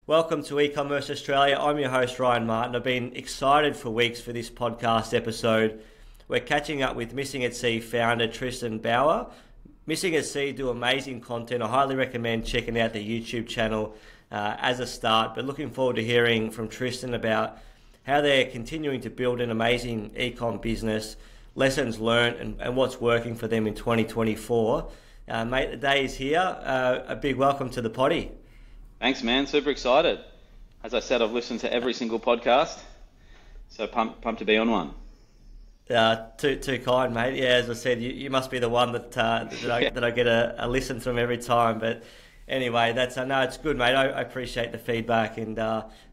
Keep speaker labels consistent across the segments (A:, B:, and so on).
A: Welcome to eCommerce Australia. I'm your host, Ryan Martin. I've been excited for weeks for this podcast episode. We're catching up with Missing at Sea founder Tristan Bauer. Missing at Sea do amazing content. I highly recommend checking out their YouTube channel as a start, but looking forward to hearing from Tristan about how they're continuing to build an amazing e-com business, lessons learned, and what's working for them in 2024. Mate, the day is here. A big welcome to the potty.
B: Thanks, man. Super excited. As I said, I've listened to every single podcast, so pumped to be on one.
A: Too kind, mate. Yeah, as I said, you must be the one that I get a listen from every time. But anyway, no, it's good, mate. I appreciate the feedback, and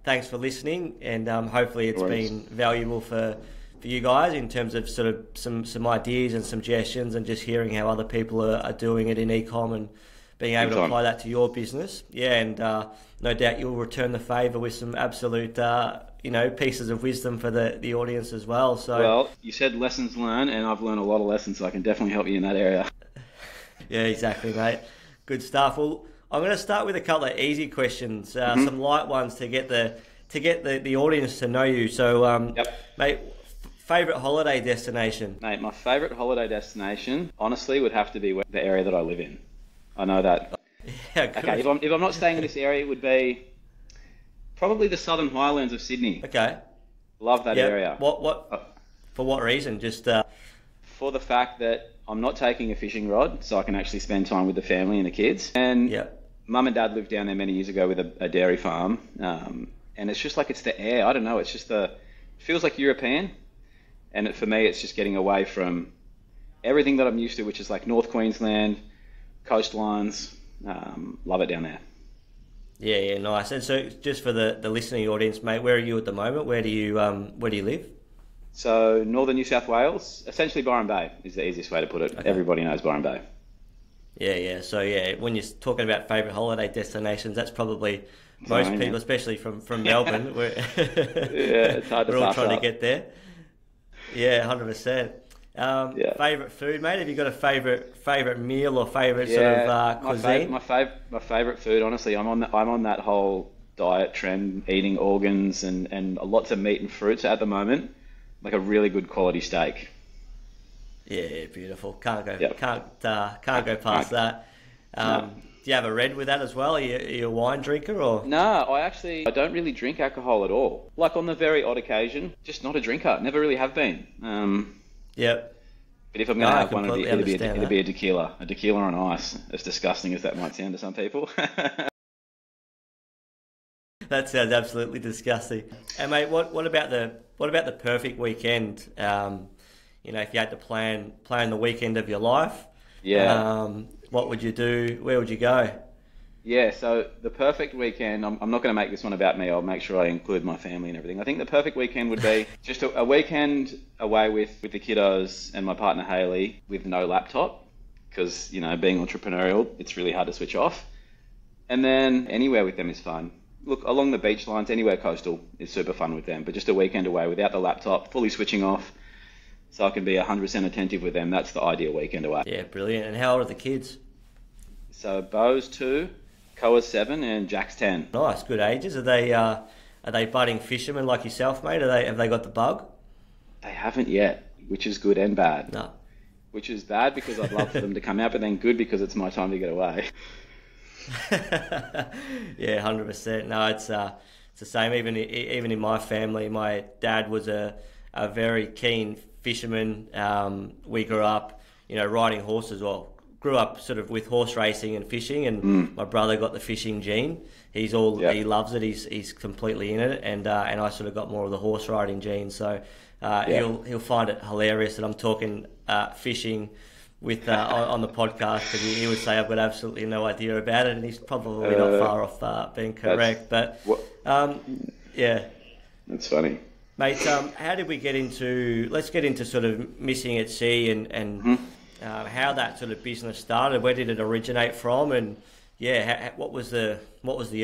A: thanks for listening. And hopefully, it's been valuable for you guys in terms of sort of some ideas and suggestions, and just hearing how other people are doing it in e-com and being able to apply that to your business. Yeah, and no doubt you'll return the favour with some absolute, pieces of wisdom for the audience as well. So,
B: well, you said lessons learned, and I've learned a lot of lessons, so I can definitely help you in that area.
A: Yeah, exactly, mate. Good stuff. Well, I'm going to start with a couple of easy questions, some light ones to get the audience to know you. So, mate, favourite holiday destination?
B: Mate, my favourite holiday destination, honestly, would have to be the area that I live in. I know that.
A: Yeah, good.
B: Okay, if I'm not staying in this area, it would be probably the Southern Highlands of Sydney.
A: Okay.
B: Love that area.
A: For what reason? Just
B: for the fact that I'm not taking a fishing rod, so I can actually spend time with the family and the kids. And Mum and Dad lived down there many years ago with a dairy farm, and it's just like it's the air. I don't know. It's just it feels like European, and for me, it's just getting away from everything that I'm used to, which is like North Queensland, coastlines. Love it down there.
A: Yeah, nice. And so, just for the listening audience, mate, where are you at the moment? Where do you live?
B: So, northern New South Wales, essentially Byron Bay is the easiest way to put it. Okay. Everybody knows Byron Bay. Yeah.
A: So, when you're talking about favourite holiday destinations, that's probably most people, especially from Melbourne.
B: It's hard to
A: we're all trying to get there. Yeah, 100%. Favourite food, mate? Have you got a favourite meal or favourite sort of cuisine?
B: My favourite food, honestly, I'm on that whole diet trend, eating organs and lots of meat and fruits at the moment, like a really good quality steak.
A: Yeah, beautiful. Can't go past that. No. Do you have a red with that as well? Are you a wine drinker or?
B: No, I don't really drink alcohol at all. Like on the very odd occasion, just not a drinker. Never really have been.
A: Yep.
B: But if I'm going to have one, it'd be a tequila on ice. As disgusting as that might sound to some people.
A: That sounds absolutely disgusting. And mate, what about the perfect weekend? If you had to plan the weekend of your life, what would you do? Where would you go?
B: Yeah, so the perfect weekend, I'm not going to make this one about me. I'll make sure I include my family and everything. I think the perfect weekend would be just a weekend away with the kiddos and my partner Hayley with no laptop because, being entrepreneurial, it's really hard to switch off. And then anywhere with them is fun. Look, along the beach lines, anywhere coastal is super fun with them, but just a weekend away without the laptop, fully switching off so I can be 100% attentive with them. That's the ideal weekend away.
A: Yeah, brilliant. And how old are the kids?
B: So Bo's 2. Koa's 7 and Jack's 10.
A: Nice, good ages. Are they budding fishermen like yourself, mate? Have they got the bug?
B: They haven't yet, which is good and bad.
A: No.
B: Which is bad because I'd love for them to come out, but then good because it's my time to get away.
A: Yeah, 100%. No, it's the same. Even in my family, my dad was a very keen fisherman. We grew up, riding horses. Well, grew up sort of with horse racing and fishing, and my brother got the fishing gene. He loves it. He's completely in it, and I sort of got more of the horse riding gene. So he'll find it hilarious that I'm talking fishing with on the podcast because he would say I've got absolutely no idea about it, and he's probably not far off being correct. That's
B: funny.
A: Mate, how did we get into? Let's get into sort of Missing at Sea and how that sort of business started. Where did it originate from? And what was the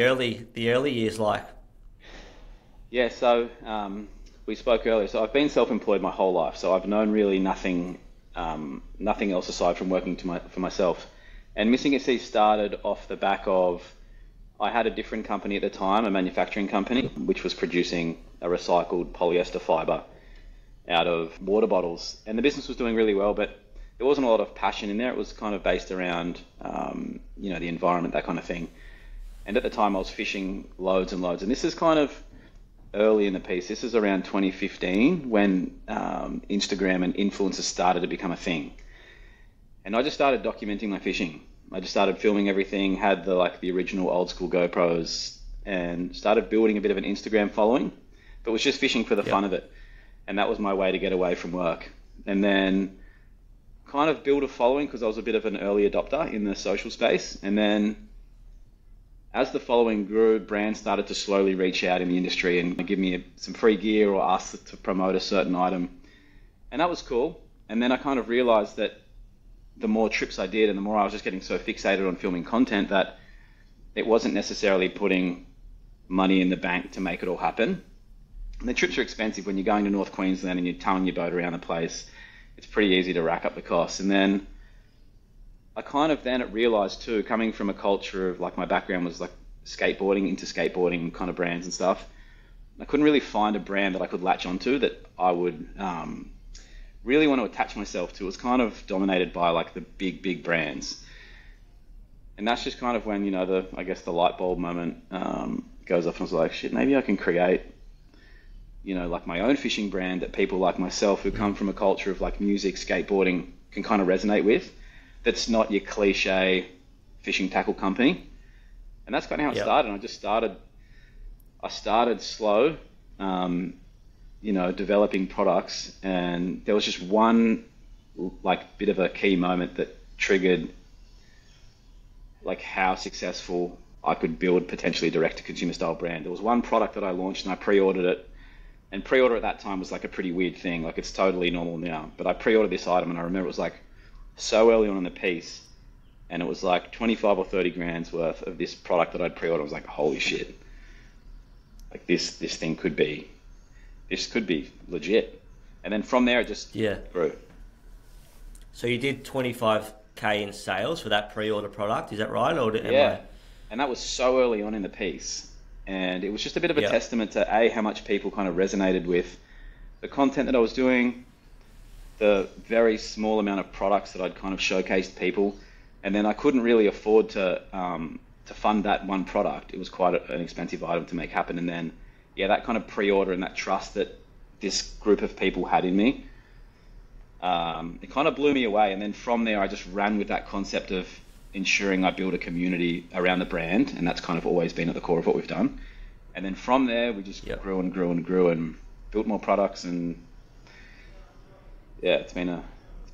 A: early years like?
B: Yeah, so we spoke earlier. So I've been self-employed my whole life. So I've known really nothing else aside from working for myself. And Missing at Sea started off the back of I had a different company at the time, a manufacturing company, which was producing a recycled polyester fiber out of water bottles. And the business was doing really well, but there wasn't a lot of passion in there. It was kind of based around, the environment, that kind of thing. And at the time I was fishing loads and loads. And this is kind of early in the piece. This is around 2015 when Instagram and influencers started to become a thing. And I just started documenting my fishing. I just started filming everything, had the original old school GoPros, and started building a bit of an Instagram following, but was just fishing for the fun of it. And that was my way to get away from work. And then kind of build a following because I was a bit of an early adopter in the social space. And then as the following grew, brands started to slowly reach out in the industry and give me some free gear or ask to promote a certain item. And that was cool. And then I kind of realized that the more trips I did and the more I was just getting so fixated on filming content that it wasn't necessarily putting money in the bank to make it all happen. And the trips are expensive. When you're going to North Queensland and you're towing your boat around the place, it's pretty easy to rack up the costs. And then I kind of then realized too, coming from a culture of my background was skateboarding, into skateboarding kind of brands and stuff. I couldn't really find a brand that I could latch onto that I would really want to attach myself to. It was kind of dominated by the big brands. And that's just kind of when, the light bulb moment goes off and I was like, shit, maybe I can create, my own fishing brand that people like myself who come from a culture of music, skateboarding can kind of resonate with. That's not your cliche fishing tackle company. And that's kind of how it started. I started slow, developing products, and there was just one bit of a key moment that triggered how successful I could build potentially a direct to consumer style brand. There was one product that I launched and I pre-ordered it, and pre-order at that time was a pretty weird thing. It's totally normal now, but I pre-ordered this item and I remember it was so early on in the piece, and it was 25 or 30 grand's worth of this product that I'd pre-ordered. I was like, holy shit, this thing could be legit. And then from there it just grew.
A: So you did 25k in sales for that pre-order product, is that right?
B: And that was so early on in the piece, and it was just a bit of a testament to how much people kind of resonated with the content that I was doing, the very small amount of products that I'd kind of showcased people. And then I couldn't really afford to fund that one product. It was quite an expensive item to make happen. And then, that kind of pre-order and that trust that this group of people had in me, it kind of blew me away. And then from there, I just ran with that concept of ensuring I build a community around the brand. And that's kind of always been at the core of what we've done. And then from there, we just grew and grew and grew and built more products. And it's been a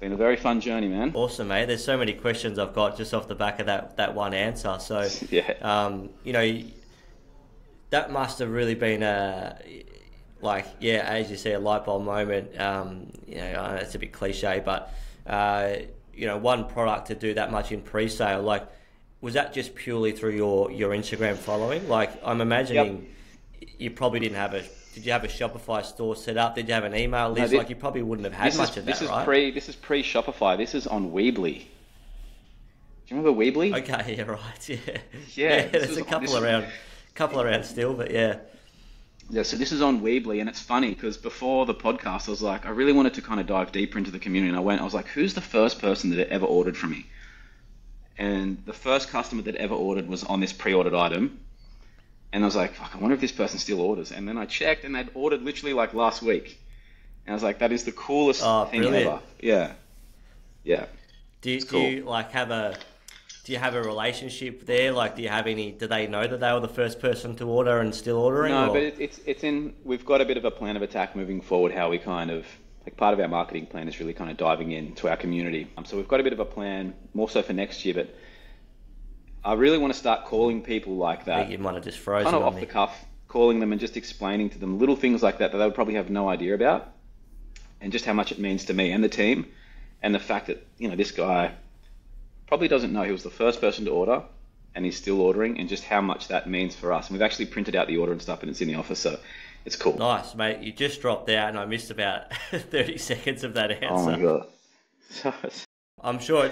B: very fun journey, man.
A: Awesome, mate. There's so many questions I've got just off the back of that one answer. So, that must have really been as you say, a light bulb moment. I know it's a bit cliche, but one product to do that much in pre-sale, was that just purely through your Instagram following? I'm imagining you probably didn't have did you have a Shopify store set up? Did you have an email list? You probably wouldn't have had much of that, right?
B: This is pre-Shopify. This is on Weebly. Do you remember Weebly?
A: Okay, yeah, right, yeah. There's a couple around still, but yeah.
B: Yeah, so this is on Weebly, and it's funny because before the podcast, I was like, I really wanted to kind of dive deeper into the community, and I was like, who's the first person that ever ordered from me? And the first customer that ever ordered was on this pre-ordered item. And I was like, fuck, I wonder if this person still orders. And then I checked, and they'd ordered literally last week. And I was like, that is the coolest thing ever. Yeah.
A: Do you have a relationship there? Do they know that they were the first person to order and still ordering?
B: No, but it's in. We've got a bit of a plan of attack moving forward. How we kind of part of our marketing plan is really kind of diving into our community. So we've got a bit of a plan, more so for next year, but I really want to start calling people like that.
A: I think you might have just frozen
B: kind of off the cuff, calling them and just explaining to them little things like that they would probably have no idea about, and just how much it means to me and the team, and the fact that this guy probably doesn't know he was the first person to order and he's still ordering, and just how much that means for us. And we've actually printed out the order and stuff, and it's in the office, so it's cool.
A: Nice, mate. You just dropped out and I missed about 30 seconds of that answer.
B: Oh my God.
A: I'm sure.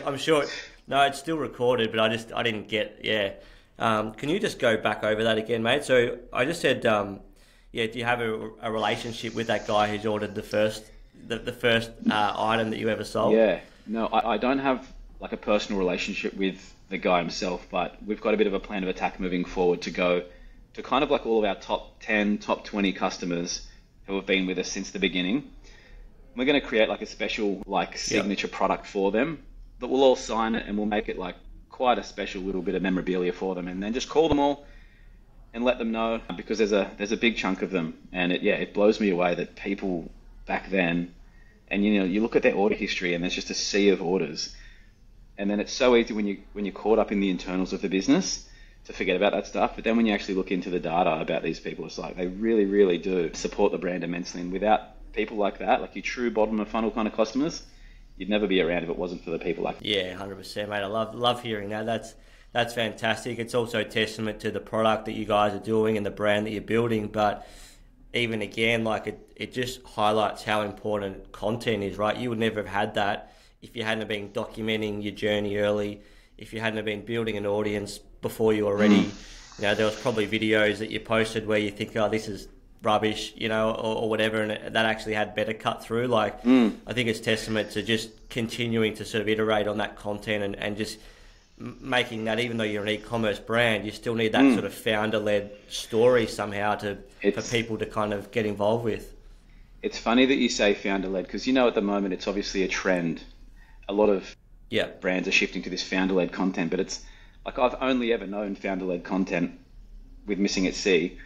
A: No, it's still recorded, but I didn't get. Yeah, Can you just go back over that again, mate? So I just said, yeah, do you have a relationship with that guy who's ordered the first item that you ever sold?
B: Yeah, no, I don't have like a personal relationship with the guy himself, but we've got a bit of a plan of attack moving forward to go to kind of like all of our top 10, top 20 customers who have been with us since the beginning. We're going to create like a special like signature product for them, but we'll all sign it and we'll make it like quite a special little bit of memorabilia for them, and then just call them all and let them know, because there's a big chunk of them, and it blows me away that people back then, and you look at their order history and there's just a sea of orders, and then it's so easy when you're caught up in the internals of the business to forget about that stuff. But then when you actually look into the data about these people, it's like they really, really do support the brand immensely, and without people like that, like your true bottom of funnel kind of customers, you'd never be around if it wasn't for the people like that.
A: Yeah, 100%, mate. I love hearing that. That's fantastic. It's also a testament to the product that you guys are doing and the brand that you're building. But even again, like it just highlights how important content is, right? You would never have had that if you hadn't been documenting your journey early, if you hadn't been building an audience before you were ready. There was probably videos that you posted where you think, oh, this is rubbish, or whatever, and that actually had better cut through. I think it's testament to just continuing to sort of iterate on that content and just making that, even though you're an e-commerce brand, you still need that sort of founder-led story somehow for people to kind of get involved with.
B: It's funny that you say founder-led, because at the moment it's obviously a trend. A lot of brands are shifting to this founder-led content, but it's like I've only ever known founder-led content with Missing at Sea.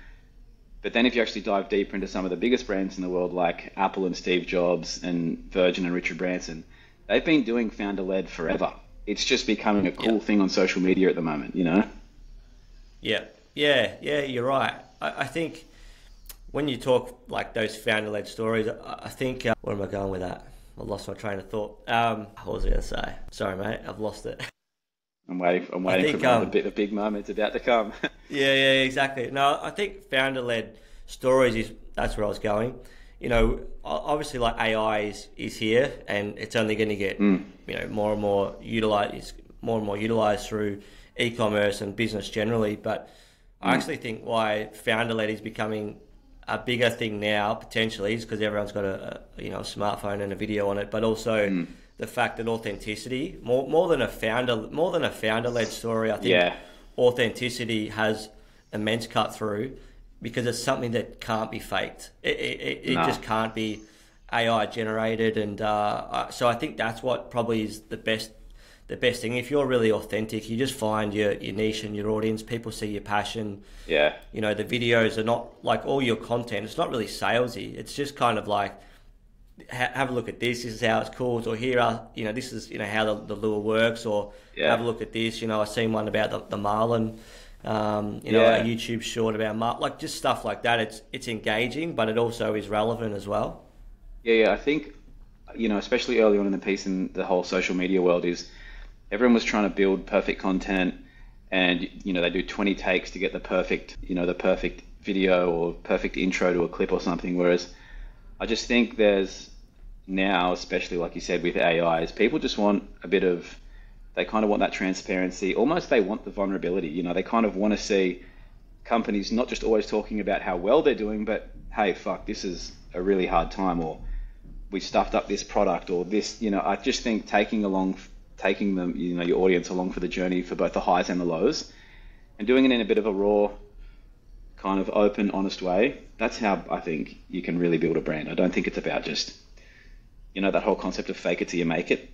B: But then if you actually dive deeper into some of the biggest brands in the world, like Apple and Steve Jobs and Virgin and Richard Branson, they've been doing founder-led forever. It's just becoming a cool thing on social media at the moment,
A: Yeah, you're right. I think when you talk like those founder-led stories, I think, where am I going with that? I lost my train of thought. What was I going to say? Sorry, mate, I've lost it.
B: I'm waiting for the big moment's about to come.
A: Yeah, exactly. No, I think founder-led stories that's where I was going. Obviously, like AI is here, and it's only going to get more and more utilized through e-commerce and business generally. But I actually think why founder-led is becoming a bigger thing now potentially is because everyone's got a smartphone and a video on it, but also the fact that authenticity, more than a founder-led story, I think authenticity has immense cut through, because it's something that can't be faked. It just can't be AI generated, and so I think that's what probably is the best thing. If you're really authentic, you just find your niche and your audience. People see your passion.
B: Yeah.
A: The videos are not like all your content. It's not really salesy. It's just kind of like, have a look at this. This is how it's called, or here are this is how the lure works, or have a look at this. I've seen one about the marlin. A YouTube short about like just stuff like that. It's engaging, but it also is relevant as well.
B: I think especially early on in the piece in the whole social media world is everyone was trying to build perfect content, and they do 20 takes to get the perfect video or perfect intro to a clip or something, whereas I just think there's now, especially like you said with AI, is people just want they kind of want that transparency. Almost they want the vulnerability. They kind of want to see companies not just always talking about how well they're doing, but hey, fuck, this is a really hard time, or we stuffed up this product, or this. I just think taking them, your audience along for the journey for both the highs and the lows, and doing it in a bit of a raw, kind of open, honest way. That's how I think you can really build a brand. I don't think it's about just, that whole concept of fake it till you make it.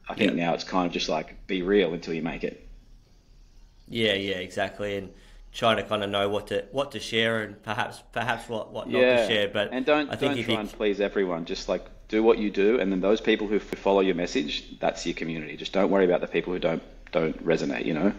B: I think now it's kind of just like be real until you make it. Yeah,
A: exactly. And trying to kind of know what to share and perhaps what not to share. But
B: don't try and please everyone. Just like do what you do, and then those people who follow your message, that's your community. Just don't worry about the people who don't resonate.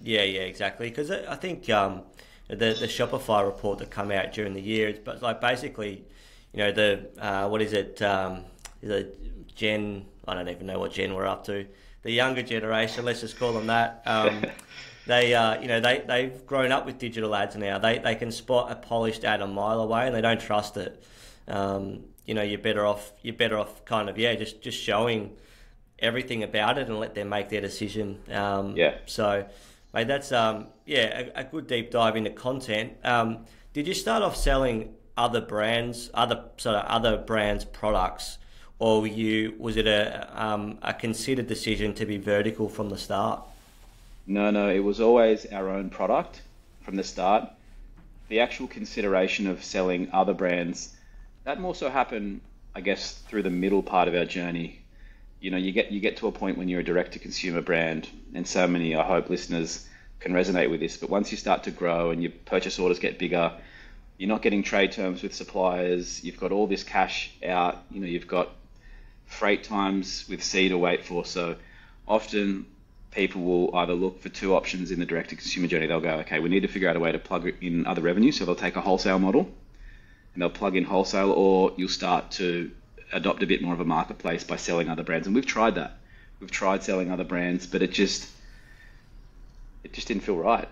A: Yeah, exactly. Because I think the Shopify report that come out during the year, but like basically, what is it? The Gen, I don't even know what Gen we're up to. The younger generation, let's just call them that. They've grown up with digital ads now. They can spot a polished ad a mile away, and they don't trust it. You're better off kind of just showing everything about it and let them make their decision. So Mate, that's a good deep dive into content. Did you start off selling other brands, other brands products, or was it a considered decision to be vertical from the start?
B: No, it was always our own product from the start. The actual consideration of selling other brands, that more so happened, I guess, through the middle part of our journey. You know, you get to a point when you're a direct to consumer brand, and so many, I hope listeners can resonate with this, but once you start to grow and your purchase orders get bigger, you're not getting trade terms with suppliers, you've got all this cash out, you know, you've got freight times with sea to wait for. So often people will either look for two options in the direct to consumer journey. They'll go, okay, we need to figure out a way to plug in other revenue. So they'll take a wholesale model and they'll plug in wholesale, or you'll start to adopt a bit more of a marketplace by selling other brands. And we've tried that. We've tried selling other brands, but it just didn't feel right.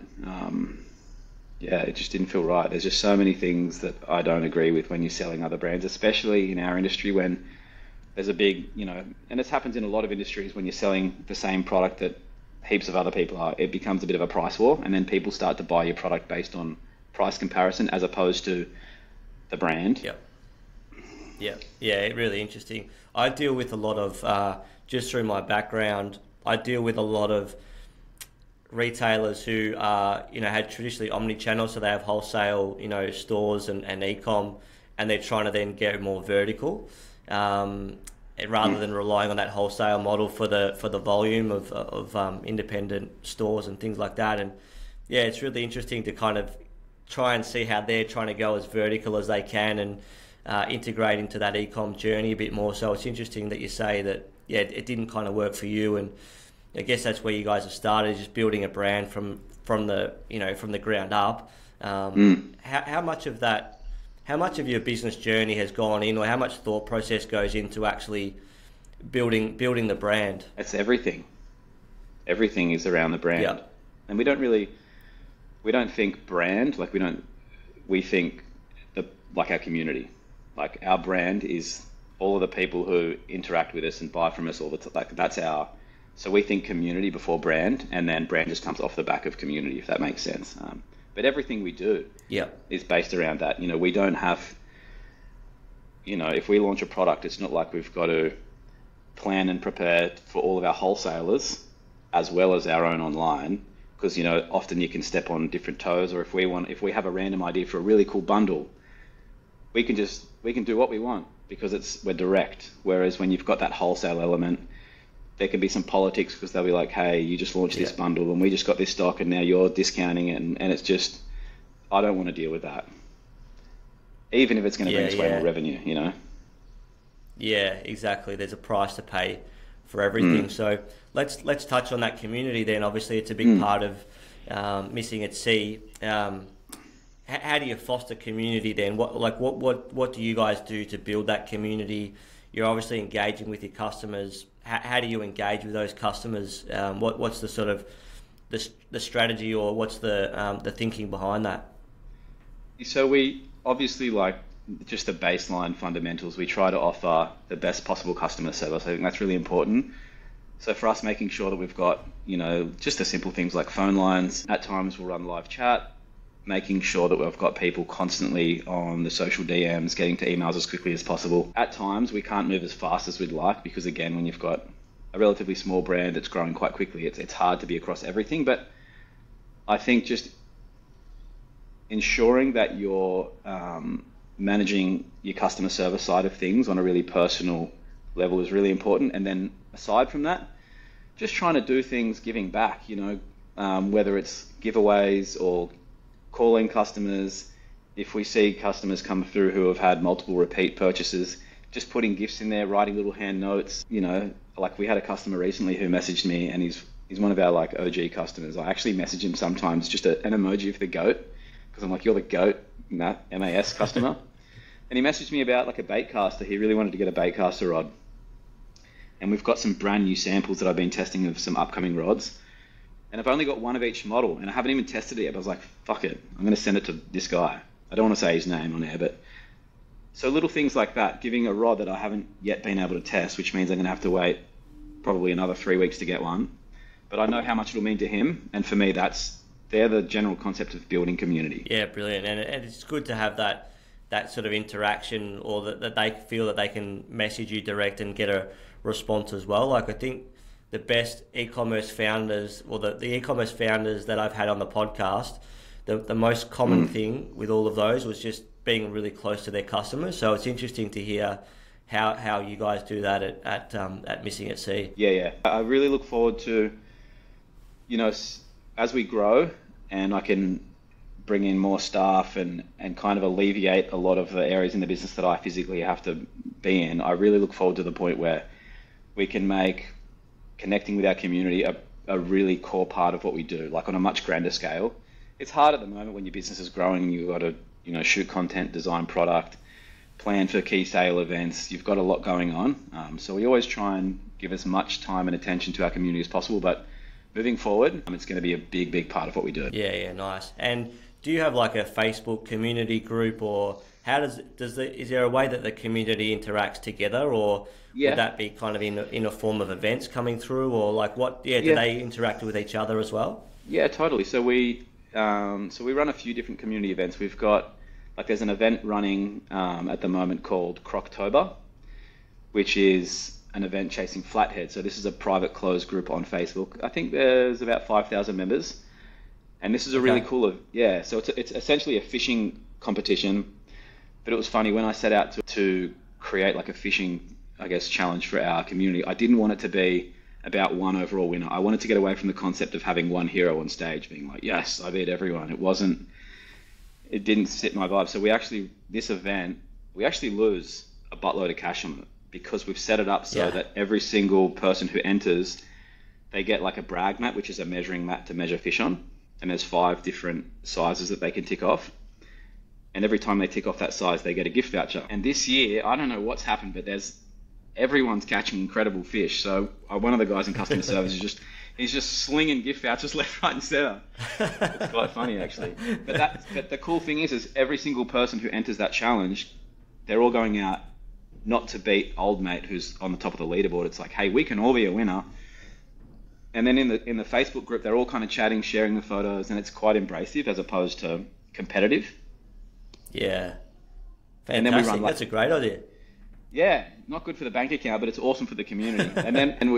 B: It just didn't feel right. There's just so many things that I don't agree with when you're selling other brands, especially in our industry when there's a big, you know, and this happens in a lot of industries when you're selling the same product that heaps of other people are, it becomes a bit of a price war, and then people start to buy your product based on price comparison as opposed to the brand.
A: Yeah, really interesting. I deal with a lot of, just through my background, I deal with a lot of retailers who had traditionally omni-channel, so they have wholesale, stores and e-com, and they're trying to then get more vertical, rather than relying on that wholesale model for the volume of independent stores and things like that. And yeah, it's really interesting to kind of try and see how they're trying to go as vertical as they can and integrate into that e-com journey a bit more. So it's interesting that you say that, yeah, it didn't kind of work for you, and I guess that's where you guys have started, just building a brand from the ground up. How much of your business journey has gone in, or how much thought process goes into actually building the brand?
B: It's everything. Everything is around the brand.
A: Yeah.
B: And we don't think brand, we think like our community. Like our brand is all of the people who interact with us and buy from us all the time. So we think community before brand, and then brand just comes off the back of community, if that makes sense. But everything we do is based around that. We don't have, if we launch a product, it's not like we've got to plan and prepare for all of our wholesalers as well as our own online, because, often you can step on different toes, or if we have a random idea for a really cool bundle, we can do what we want because we're direct. Whereas when you've got that wholesale element, there can be some politics because they'll be like, hey, you just launched this bundle and we just got this stock and now you're discounting it. And it's just, I don't want to deal with that. Even if it's going to bring us way more revenue,
A: Yeah, exactly. There's a price to pay for everything. So let's touch on that community then. Obviously, it's a big part of Missing at Sea. How do you foster community then? What do you guys do to build that community? You're obviously engaging with your customers. How do you engage with those customers? What's the sort of the strategy, or what's the thinking behind that?
B: So we obviously, just the baseline fundamentals, we try to offer the best possible customer service. I think that's really important. So for us, making sure that we've got, just the simple things like phone lines. At times we'll run live chat, making sure that we've got people constantly on the social DMs, getting to emails as quickly as possible. At times we can't move as fast as we'd like because, again, when you've got a relatively small brand that's growing quite quickly, it's hard to be across everything. But I think just ensuring that you're managing your customer service side of things on a really personal level is really important. And then aside from that, just trying to do things giving back, whether it's giveaways or calling customers. If we see customers come through who have had multiple repeat purchases, just putting gifts in there, writing little hand notes. We had a customer recently who messaged me, and he's one of our OG customers. I actually message him sometimes just an emoji of the goat, because I'm like, you're the goat, MAS customer. And he messaged me about a bait caster. He really wanted to get a bait caster rod, and we've got some brand new samples that I've been testing of some upcoming rods. And I've only got one of each model, and I haven't even tested it yet. But I was like, fuck it, I'm going to send it to this guy. I don't want to say his name on air, but so little things like that, giving a rod that I haven't yet been able to test, which means I'm going to have to wait probably another 3 weeks to get one. but I know how much it'll mean to him. And for me, they're the general concept of building community.
A: Yeah, brilliant. And it's good to have that sort of interaction, or that they feel that they can message you direct and get a response as well. Like, I think the best e-commerce founders, or the e-commerce founders that I've had on the podcast, the most common thing with all of those was just being really close to their customers. So it's interesting to hear how you guys do that at Missing at Sea.
B: Yeah. I really look forward to, as we grow and I can bring in more staff and kind of alleviate a lot of the areas in the business that I physically have to be in, I really look forward to the point where we can make connecting with our community a really core part of what we do, like on a much grander scale. It's hard at the moment when your business is growing and you've got to, shoot content, design product, plan for key sale events. You've got a lot going on. So we always try and give as much time and attention to our community as possible, but moving forward, it's going to be a big part of what we do.
A: Yeah, nice. And do you have like a Facebook community group, or how is there a way that the community interacts together, or would that be kind of in a form of events coming through, or like what? Do they interact with each other as well?
B: Yeah, totally. So we run a few different community events. We've got there's an event running at the moment called Croctober, which is an event chasing flathead. So this is a private closed group on Facebook. I think there's about 5,000 members, and this is a really cool. So it's essentially a fishing competition. But it was funny when I set out to create like a fishing, challenge for our community. I didn't want it to be about one overall winner. I wanted to get away from the concept of having one hero on stage being like, yes, I beat everyone. It didn't sit my vibe. So we actually lose a buttload of cash on it, because we've set it up so that every single person who enters, they get like a brag mat, which is a measuring mat to measure fish on. And there's 5 different sizes that they can tick off. And every time they tick off that size, they get a gift voucher. And this year, I don't know what's happened, but everyone's catching incredible fish. So one of the guys in customer service he's just slinging gift vouchers left, right, and center. It's quite funny, actually. But the cool thing is every single person who enters that challenge, they're all going out not to beat old mate who's on the top of the leaderboard. It's like, hey, we can all be a winner. And then in the Facebook group, they're all kind of chatting, sharing the photos, and it's quite embracive as opposed to competitive.
A: Yeah, fantastic.
B: And then we run
A: that's a great idea.
B: Yeah, not good for the bank account, but it's awesome for the community. And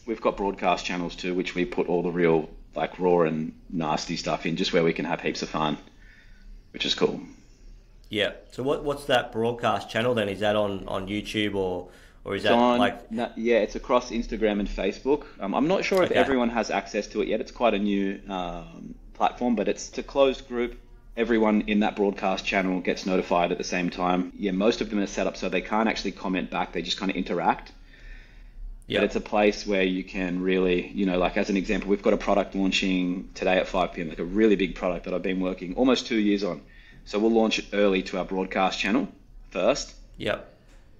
B: we've got broadcast channels too, which we put all the real like raw and nasty stuff in, just where we can have heaps of fun, which is cool.
A: Yeah. So what's that broadcast channel then? Is that on YouTube or is that
B: it's across Instagram and Facebook. I'm not sure if everyone has access to it yet. It's quite a new platform, but it's a closed group. Everyone in that broadcast channel gets notified at the same time. Yeah, most of them are set up so they can't actually comment back. They just kind of interact. But it's a place where you can really, like as an example, we've got a product launching today at 5 p.m, like a really big product that I've been working almost 2 years on. So we'll launch it early to our broadcast channel first.
A: Yep.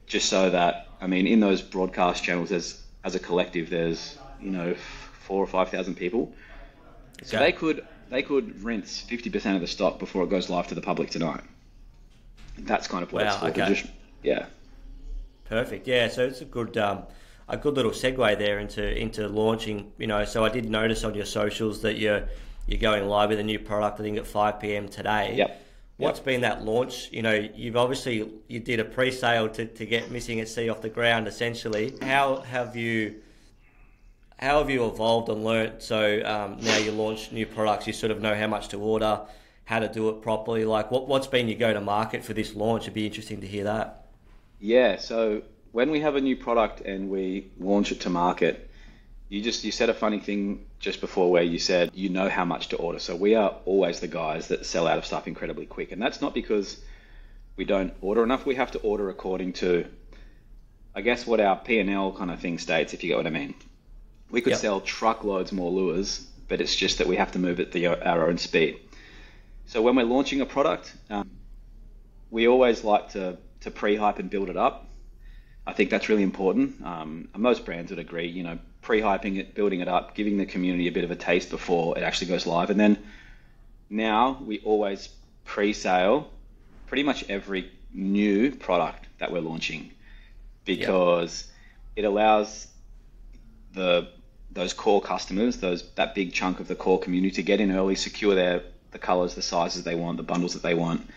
A: Just
B: so that, in those broadcast channels, as a collective, there's, 4,000 or 5,000 people. Okay. So they could rinse 50% of the stock before it goes live to the public tonight. That's kind of what it's for.
A: Okay. Perfect. Yeah. So it's a good little segue there into launching. So I did notice on your socials that you're going live with a new product. I think at 5 p.m. today.
B: Yep.
A: What's been that launch? You did a pre-sale to get Missing at Sea off the ground, essentially. How have you evolved and learnt? So now you launch new products, you sort of know how much to order, how to do it properly. Like what's been your go-to-market for this launch? It'd be interesting to hear that.
B: Yeah, so when we have a new product and we launch it to market, you said a funny thing just before where you said you know how much to order. So we are always the guys that sell out of stuff incredibly quick. And that's not because we don't order enough. We have to order according to, I guess, what our P&L kind of thing states, if you get what I mean. We could sell truckloads more lures, but it's just that we have to move at our own speed. So when we're launching a product, we always like to pre-hype and build it up. I think that's really important. Most brands would agree, pre-hyping it, building it up, giving the community a bit of a taste before it actually goes live. And then now we always pre-sale pretty much every new product that we're launching, because it allows the those core customers, that big chunk of the core community, to get in early, secure the colors, the sizes they want, the bundles that they want.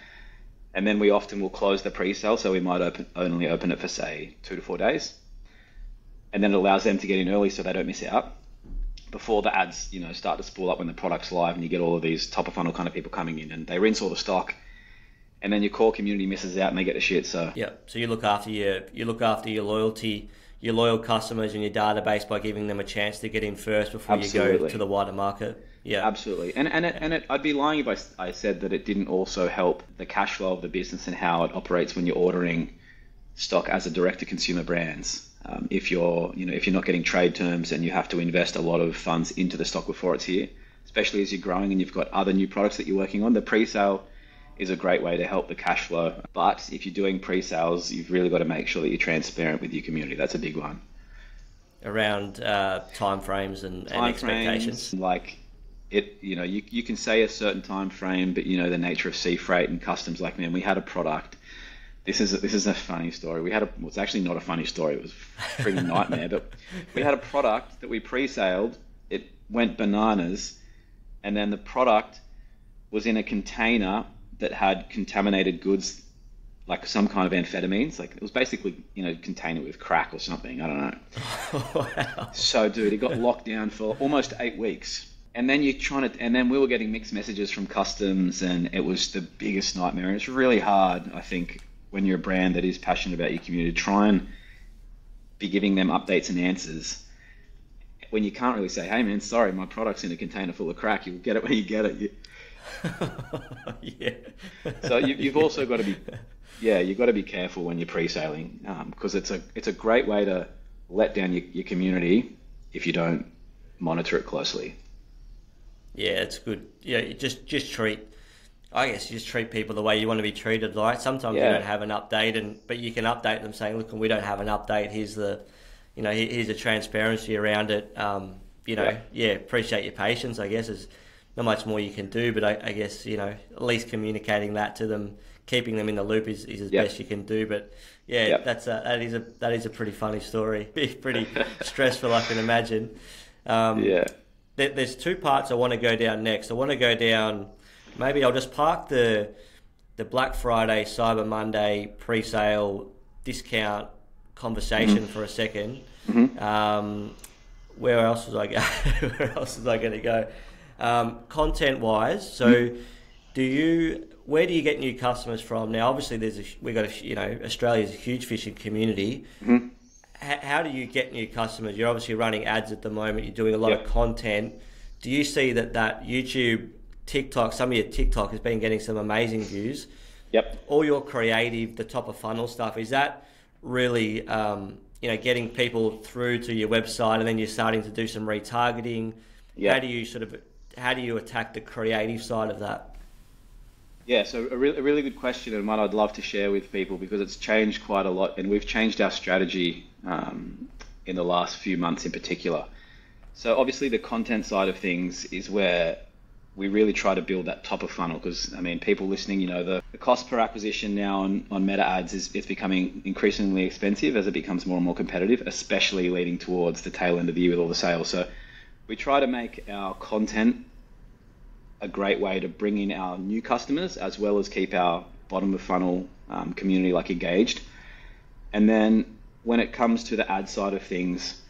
B: And then we often will close the pre-sale, so we might only open it for, say, 2 to 4 days. And then it allows them to get in early so they don't miss out before the ads, start to spool up when the product's live and you get all of these top of funnel kind of people coming in and they rinse all the stock, and then your core community misses out and they get the shit. So
A: yeah, so you look after your loyalty, your loyal customers and your database by giving them a chance to get in first before
B: Absolutely.
A: You go to the wider market. Yeah,
B: absolutely. And I'd be lying if I said that it didn't also help the cash flow of the business and how it operates when you're ordering stock as a direct-to-consumer brands. If you're not getting trade terms and you have to invest a lot of funds into the stock before it's here, especially as you're growing and you've got other new products that you're working on, the pre-sale is a great way to help the cash flow. But if you're doing pre-sales, you've really got to make sure that you're transparent with your community. That's a big one.
A: Around timeframes and expectations.
B: Like you can say a certain time frame, but the nature of sea freight and customs. Like, man, we had a product. This is a funny story. It's actually not a funny story. It was a freaking nightmare. But we had a product that we pre-saled. It went bananas, and then the product was in a container that had contaminated goods, like some kind of amphetamines. Like, it was basically, container with crack or something. I don't know.
A: Wow.
B: So, dude, it got locked down for almost 8 weeks. And then and then we were getting mixed messages from customs, and it was the biggest nightmare. It's really hard, I think, when you're a brand that is passionate about your community, try and be giving them updates and answers when you can't really say, hey man, sorry, my product's in a container full of crack. You'll get it when you get it.
A: Yeah.
B: So you've also got to be, you've got to be careful when you're pre-sailing, because it's a great way to let down your community if you don't monitor it closely.
A: Yeah, it's good. Yeah, just treat people the way you want to be treated. Right? Sometimes you don't have an update, but you can update them saying, "Look, we don't have an update. Here's the transparency around it." Appreciate your patience. I guess there's not much more you can do, but I guess at least communicating that to them, keeping them in the loop is as best you can do. But that is a pretty funny story. Pretty stressful, I can imagine. There's 2 parts I want to go down next. I want to go down. Maybe I'll just park the Black Friday, Cyber Monday pre-sale discount conversation for a second.
B: Mm-hmm.
A: Where else was I going to go? Content-wise, so where do you get new customers from? Now, obviously, Australia's a huge fishing community.
B: Mm-hmm.
A: How do you get new customers? You're obviously running ads at the moment. You're doing a lot of content. Do you see that YouTube, TikTok, some of your TikTok has been getting some amazing views?
B: Yep.
A: All your creative, the top of funnel stuff, is that really, getting people through to your website, and then you're starting to do some retargeting? Yep. How do you attack the creative side of that?
B: Yeah, so a really good question, and one I'd love to share with people because it's changed quite a lot, and we've changed our strategy in the last few months in particular. So obviously the content side of things is where we really try to build that top of funnel, because people listening, the cost per acquisition now on meta ads it's becoming increasingly expensive as it becomes more and more competitive, especially leading towards the tail end of the year with all the sales. So we try to make our content a great way to bring in our new customers as well as keep our bottom of funnel community engaged. And then when it comes to the ad side of things,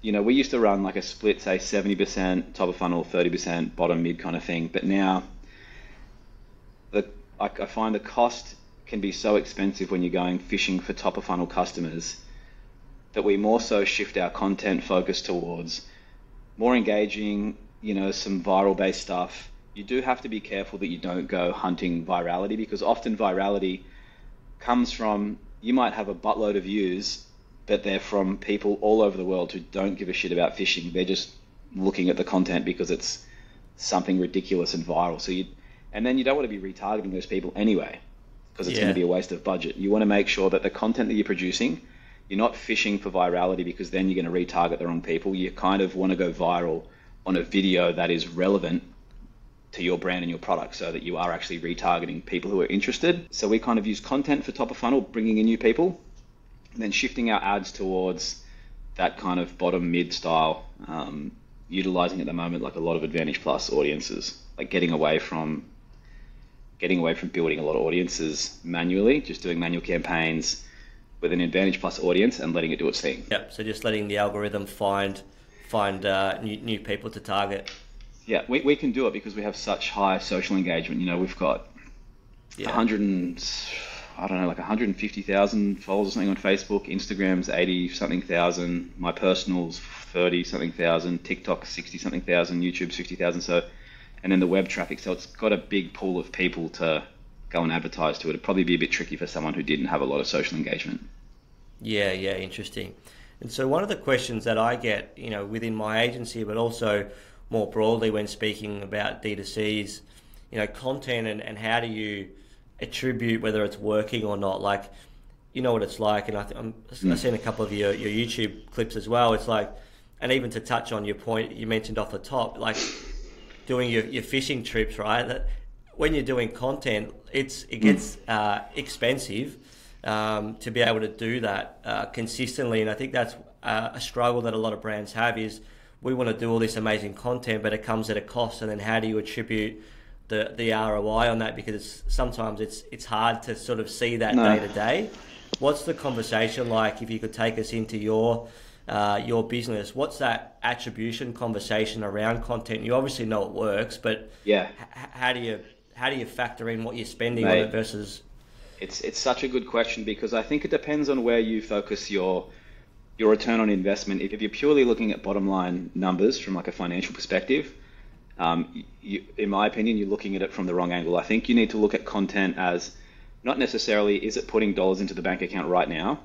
B: we used to run a split, say 70% top of funnel, 30% bottom mid kind of thing. But now I find the cost can be so expensive when you're going fishing for top of funnel customers that we more so shift our content focus towards more engaging, some viral based stuff. You do have to be careful that you don't go hunting virality, because often virality comes from, you might have a buttload of views, but they're from people all over the world who don't give a shit about fishing. They're just looking at the content because it's something ridiculous and viral. And then you don't want to be retargeting those people anyway, because it's going to be a waste of budget. You want to make sure that the content that you're producing, you're not fishing for virality, because then you're going to retarget the wrong people. You kind of want to go viral on a video that is relevant to your brand and your product, so that you are actually retargeting people who are interested. So we kind of use content for top of funnel, bringing in new people, and then shifting our ads towards that kind of bottom mid style, utilizing at the moment like a lot of Advantage Plus audiences, like getting away from building a lot of audiences manually, just doing manual campaigns with an Advantage Plus audience and letting it do its thing.
A: Yep. So just letting the algorithm find new people to target.
B: Yeah, we can do it because we have such high social engagement. You know, we've got 150,000 followers or something on Facebook. Instagram's 80 something thousand. My personal's 30 something thousand. TikTok 60 something thousand. YouTube 60,000. So, and then the web traffic. So it's got a big pool of people to go and advertise to. It'd probably be a bit tricky for someone who didn't have a lot of social engagement.
A: Yeah, interesting. And so one of the questions that I get, you know, within my agency, but also more broadly when speaking about D2C is, you know, content and how do you attribute whether it's working or not. Like, you know what it's like, and I've seen a couple of your YouTube clips as well. It's like, and even to touch on your point you mentioned off the top, like doing your fishing trips, right? That when you're doing content, it gets expensive to be able to do that consistently, and I think that's a struggle that a lot of brands have is we want to do all this amazing content, but it comes at a cost, and then how do you attribute the ROI on that, because sometimes it's hard to sort of see that day to day. What's the conversation like if you could take us into your business? What's that attribution conversation around content? You obviously know it works, but how do you factor in what you're spending on it versus?
B: It's such a good question because I think it depends on where you focus your return on investment. If you're purely looking at bottom line numbers from like a financial perspective, in my opinion, you're looking at it from the wrong angle. I think you need to look at content as not necessarily is it putting dollars into the bank account right now,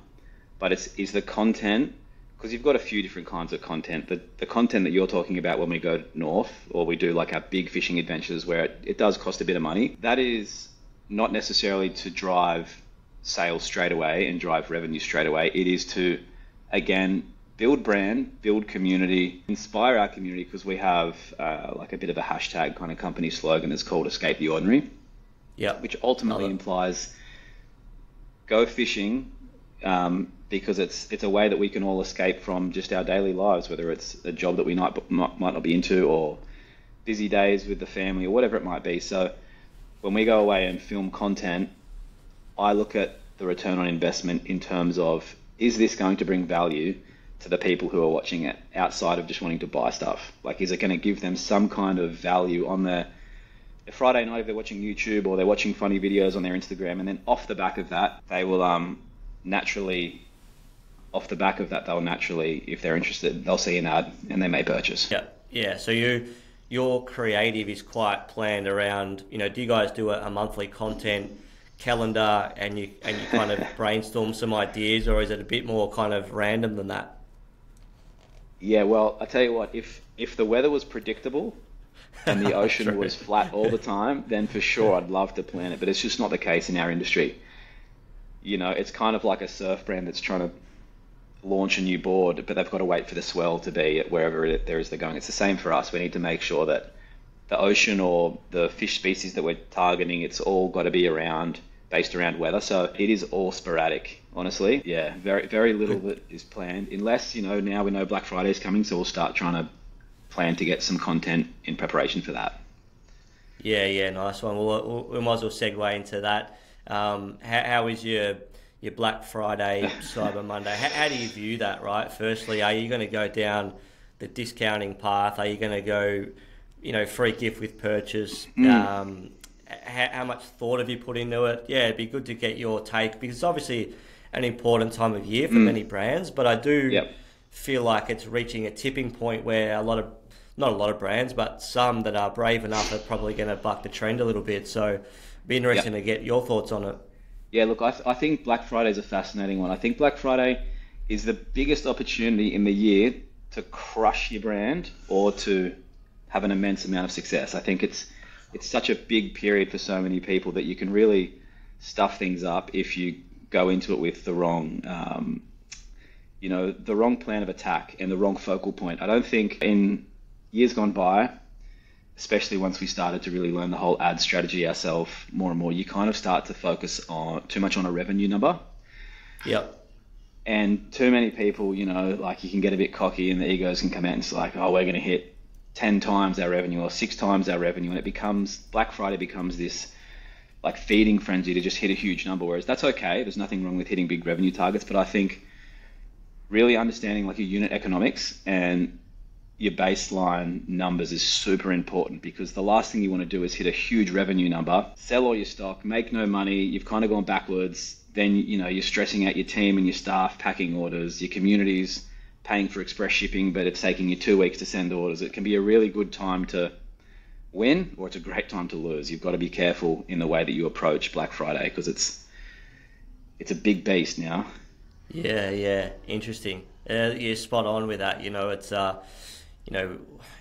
B: but is the content, because you've got a few different kinds of content. The content that you're talking about when we go north or we do like our big fishing adventures where it does cost a bit of money, that is not necessarily to drive sales straight away and drive revenue straight away. It is to, again, build brand, build community, inspire our community, because we have like a bit of a hashtag kind of company slogan that's called Escape the Ordinary, which ultimately implies go fishing because it's a way that we can all escape from just our daily lives, whether it's a job that we might not be into or busy days with the family or whatever it might be. So when we go away and film content, I look at the return on investment in terms of, is this going to bring value to the people who are watching it outside of just wanting to buy stuff? Like, is it going to give them some kind of value on their Friday night if they're watching YouTube or they're watching funny videos on their Instagram, and then off the back of that, they will naturally, if they're interested, they'll see an ad and they may purchase.
A: Yeah. So your creative is quite planned around, you know, do you guys do a monthly content calendar and you kind of brainstorm some ideas, or is it a bit more kind of random than that?
B: Yeah, well, I tell you what, if the weather was predictable and the ocean was flat all the time, then for sure I'd love to plan it, but it's just not the case in our industry. You know, it's kind of like a surf brand that's trying to launch a new board, but they've got to wait for the swell to be at wherever there is they're going. It's the same for us. We need to make sure that the ocean or the fish species that we're targeting, it's all got to be based around weather. So it is all sporadic, honestly. Yeah, very, very little that is planned, unless, you know, now we know Black Friday is coming, so we'll start trying to plan to get some content in preparation for that. Yeah,
A: nice one. We might as well segue into that. How is your Black Friday, Cyber Monday? How do you view that, right? Firstly, are you going to go down the discounting path? Are you going to go, you know, free gift with purchase? How much thought have you put into it? Yeah, it'd be good to get your take, because it's obviously an important time of year for many brands, but I do feel like it's reaching a tipping point where not a lot of brands, but some that are brave enough are probably going to buck the trend a little bit. So it'd be interesting to get your thoughts on it.
B: Yeah, look, I think Black Friday is a fascinating one. I think Black Friday is the biggest opportunity in the year to crush your brand or to have an immense amount of success. I think it's such a big period for so many people that you can really stuff things up if you go into it with the wrong, the wrong plan of attack and the wrong focal point. I don't think in years gone by, especially once we started to really learn the whole ad strategy ourselves more and more, you kind of start to focus too much on a revenue number.
A: Yep.
B: And too many people, like you can get a bit cocky and the egos can come out and it's like, oh, we're going to hit 10 times our revenue or 6 times our revenue. And Black Friday becomes this like feeding frenzy to just hit a huge number. Whereas that's okay. There's nothing wrong with hitting big revenue targets. But I think really understanding like your unit economics and your baseline numbers is super important, because the last thing you want to do is hit a huge revenue number, sell all your stock, make no money. You've kind of gone backwards. Then, you're stressing out your team and your staff packing orders, your community's paying for express shipping, but it's taking you 2 weeks to send orders. It can be a really good time to win, or it's a great time to lose. You've got to be careful in the way that you approach Black Friday, because it's a big beast now.
A: Yeah, interesting. You're spot on with that. It's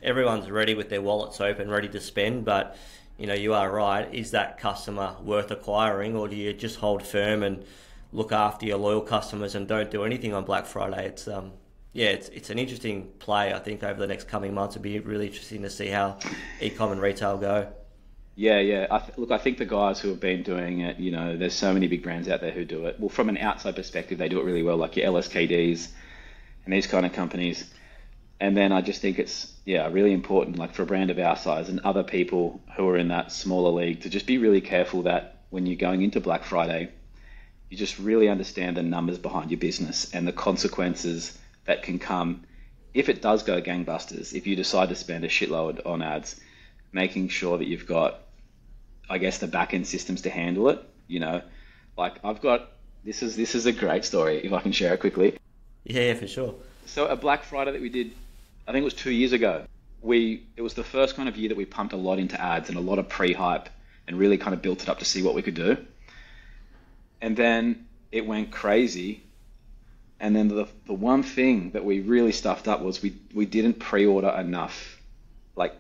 A: everyone's ready with their wallets open, ready to spend, but you are right. Is that customer worth acquiring, or do you just hold firm and look after your loyal customers and don't do anything on Black Friday? It's it's an interesting play. I think over the next coming months, it'll be really interesting to see how e-com and retail go.
B: Yeah. I think the guys who have been doing it, there's so many big brands out there who do it. Well, from an outside perspective, they do it really well, like your LSKDs and these kind of companies. And then I just think it's, really important, like for a brand of our size and other people who are in that smaller league, to just be really careful that when you're going into Black Friday, you just really understand the numbers behind your business and the consequences that can come if it does go gangbusters, if you decide to spend a shitload on ads, making sure that you've got, I guess, the back-end systems to handle it. Like this is a great story, if I can share it quickly.
A: Yeah, for sure.
B: So a Black Friday that we did, I think it was 2 years ago, it was the first kind of year that we pumped a lot into ads and a lot of pre-hype and really kind of built it up to see what we could do. And then it went crazy. And then the one thing that we really stuffed up was we didn't pre-order enough, like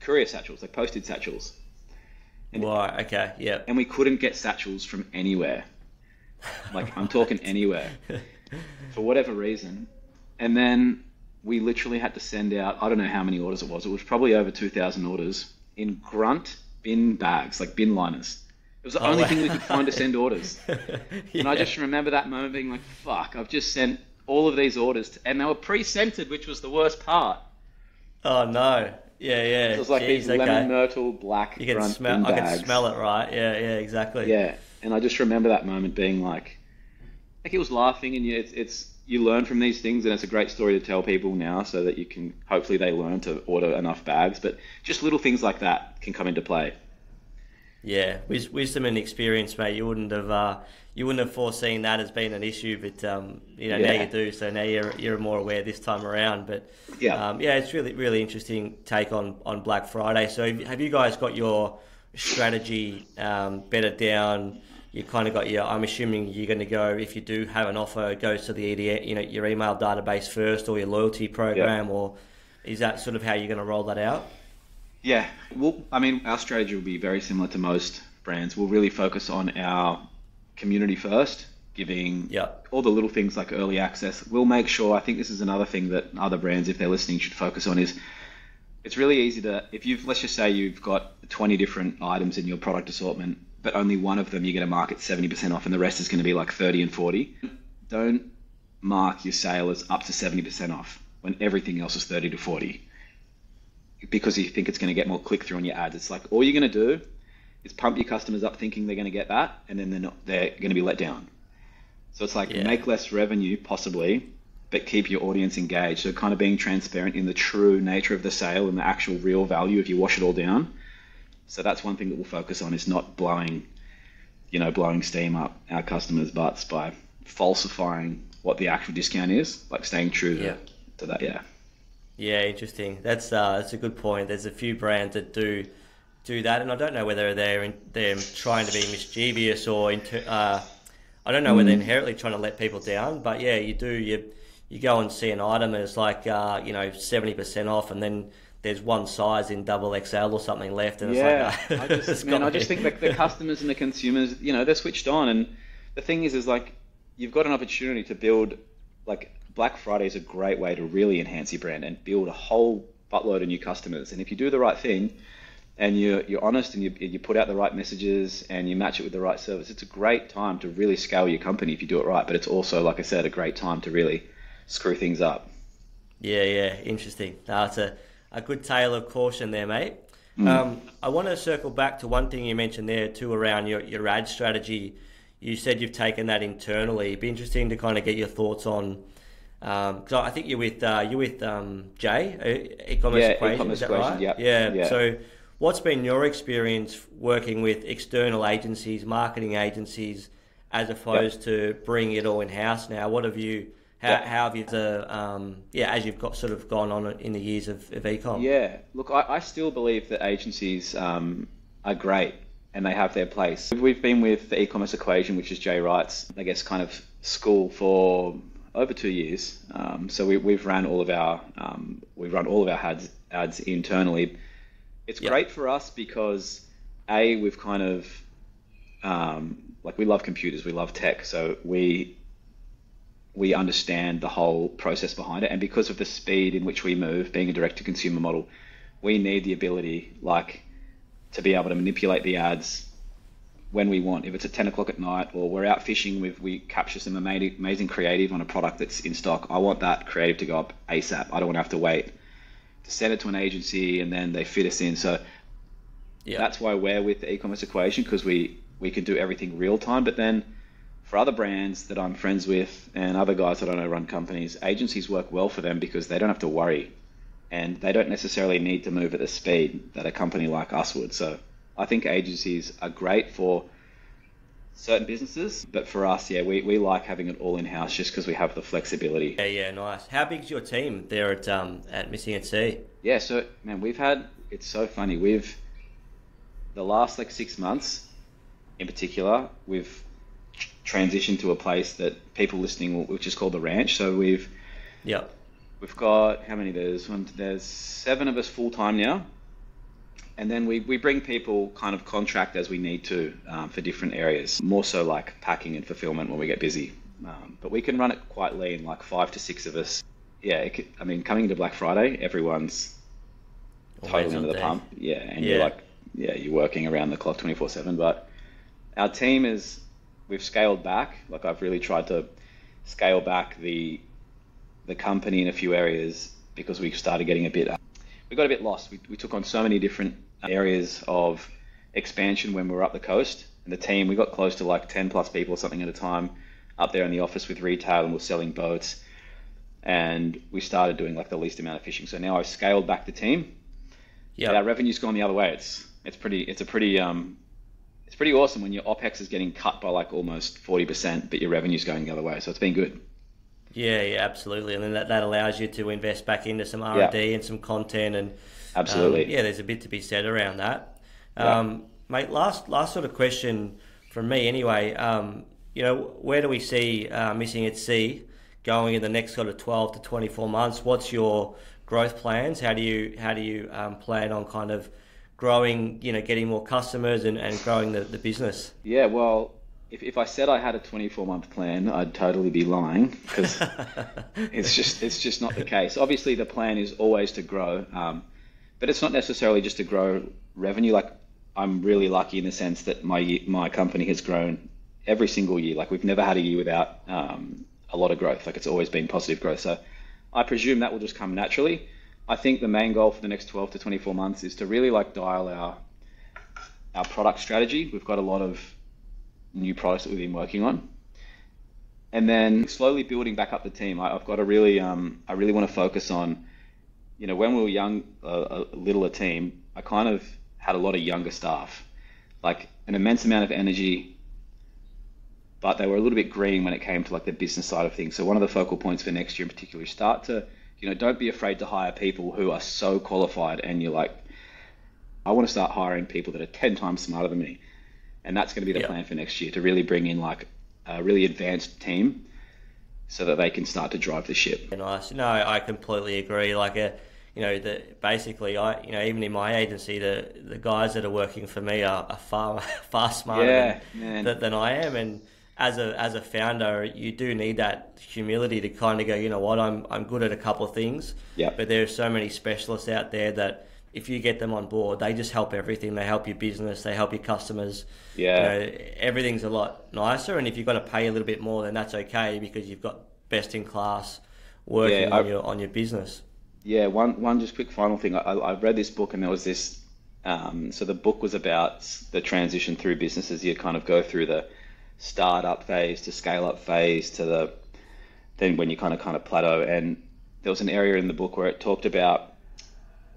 B: courier satchels, like postage satchels.
A: Right, okay, yeah.
B: And we couldn't get satchels from anywhere. Like, I'm talking anywhere. For whatever reason. And then we literally had to send out, I don't know how many orders it was. It was probably over 2,000 orders in grunt bin bags, like bin liners. It was the only thing we could find to send orders. And I just remember that moment being like, fuck, I've just sent all of these orders, and they were pre-scented, which was the worst part.
A: Oh, no. Yeah.
B: It was like these lemon myrtle black grunt bin bags.
A: I can smell it, right? Yeah, exactly.
B: Yeah, and I just remember that moment being like it was laughing, and you learn from these things, and it's a great story to tell people now, so that you can, hopefully they learn to order enough bags. But just little things like that can come into play.
A: Yeah, wisdom and experience, mate. You wouldn't have foreseen that as being an issue, but now you do. So now you're more aware this time around. But it's really interesting take on Black Friday. So have you guys got your strategy better down? You kind of got I'm assuming you're going to go, if you do have an offer, it goes to the EDM, your email database first, or your loyalty program, or is that sort of how you're going to roll that out?
B: Yeah, well, our strategy will be very similar to most brands. We'll really focus on our community first, giving all the little things like early access. We'll make sure, I think this is another thing that other brands, if they're listening, should focus on, is it's really easy to, let's just say you've got 20 different items in your product assortment, but only one of them you're going to market 70% off and the rest is going to be like 30 and 40. Don't mark your sale as up to 70% off when everything else is 30 to 40. Because you think it's going to get more click-through on your ads. It's like all you're going to do is pump your customers up thinking they're going to get that, and then they're going to be let down. So it's like make less revenue, possibly, but keep your audience engaged. So kind of being transparent in the true nature of the sale and the actual real value if you wash it all down. So that's one thing that we'll focus on, is not blowing steam up our customers' butts by falsifying what the actual discount is, like staying true to that,
A: Yeah, interesting. That's a good point. There's a few brands that do that, and I don't know whether they're trying to be mischievous or I don't know whether they're inherently trying to let people down. But yeah, you do. You go and see an item and it's like 70% off, and then there's one size in double XL or something left, and it's like
B: I just think that the customers and the consumers, they're switched on, and the thing is like you've got an opportunity to build like. Black Friday is a great way to really enhance your brand and build a whole buttload of new customers. And if you do the right thing and you're honest and you put out the right messages and you match it with the right service, it's a great time to really scale your company if you do it right. But it's also, like I said, a great time to really screw things up.
A: Yeah, interesting. No, it's a good tale of caution there, mate. I want to circle back to one thing you mentioned there too around your ad strategy. You said you've taken that internally. It'd be interesting to kind of get your thoughts on, because I think you're with Jay, eCommerce Equation, is that right? Yeah. So what's been your experience working with external agencies, marketing agencies, as opposed to bringing it all in-house now? What have you... How have you, as you've got sort of gone on in the years of e-com?
B: Yeah, look, I still believe that agencies are great and they have their place. We've been with the eCommerce Equation, which is Jay Wright's, I guess, kind of school for over 2 years. So we've run all of our ads internally. It's great for us because we've kind of we love computers, we love tech, so we understand the whole process behind it, and because of the speed in which we move, being a direct-to-consumer model, we need the ability to be able to manipulate the ads when we want. If it's at 10 o'clock at night or we're out fishing, we capture some amazing creative on a product that's in stock, I want that creative to go up ASAP. I don't want to have to wait to send it to an agency and then they fit us in. So that's why we're with the eCommerce Equation, because we can do everything real time. But then for other brands that I'm friends with and other guys that I know run companies, agencies work well for them because they don't have to worry and they don't necessarily need to move at the speed that a company like us would. So I think agencies are great for certain businesses, but for us, we like having it all in-house just because we have the flexibility.
A: Yeah, nice. How big is your team there at Missing at Sea?
B: Yeah, so man, it's so funny. The last 6 months in particular, we've transitioned to a place that people listening, which is called the Ranch. So we've got, how many there's 7 of us full time now, and then we bring people kind of contract as we need to for different areas, more so like packing and fulfillment when we get busy, but we can run it quite lean, like 5 to 6 of us. Coming into Black Friday, everyone's totally under the pump, and you're working around the clock 24/7. But our team we've scaled back. Like, I've really tried to scale back the company in a few areas because we started getting we got a bit lost. We took on so many different areas of expansion when we were up the coast, and the team, we got close to like 10 plus people or something at a time up there in the office with retail, and we're selling boats, and we started doing like the least amount of fishing. So now I've scaled back the team. Our revenue's gone the other way. It's pretty awesome when your OPEX is getting cut by like almost 40%, but your revenue's going the other way. So it's been good.
A: Yeah, absolutely. And then that allows you to invest back into some R&D and some content, and
B: absolutely.
A: There's a bit to be said around that. Mate, last sort of question from me anyway. Where do we see Missing at Sea going in the next sort of 12 to 24 months? What's your growth plans? How do you plan on kind of growing, getting more customers and growing the business?
B: Yeah, well, if I said I had a 24-month plan, I'd totally be lying, because it's just not the case. Obviously, the plan is always to grow, but it's not necessarily just to grow revenue. Like, I'm really lucky in the sense that my company has grown every single year. Like, we've never had a year without a lot of growth. Like, it's always been positive growth. So I presume that will just come naturally. I think the main goal for the next 12 to 24 months is to really dial our product strategy. We've got a lot of new products that we've been working on, and then slowly building back up the team. I've got I really want to focus on, when we were young, a team, I kind of had a lot of younger staff, like an immense amount of energy, but they were a little bit green when it came to like the business side of things. So one of the focal points for next year in particular is start to, don't be afraid to hire people who are so qualified, and you're like, I want to start hiring people that are 10 times smarter than me. And that's going to be the plan for next year, to really bring in like a really advanced team so that they can start to drive the ship.
A: Nice. No, I completely agree. Like, basically, even in my agency, the guys that are working for me are far smarter than I am. And as a founder, you do need that humility to kind of go, I'm good at a couple of things, but there are so many specialists out there that if you get them on board, they just help everything. They help your business, they help your customers.
B: Yeah.
A: Everything's a lot nicer. And if you've got to pay a little bit more, then that's okay, because you've got best in class working on your business.
B: Yeah, one just quick final thing. I read this book, and there was this. So the book was about the transition through businesses. You kind of go through the startup phase to scale up phase to then when you kind of plateau. And there was an area in the book where it talked about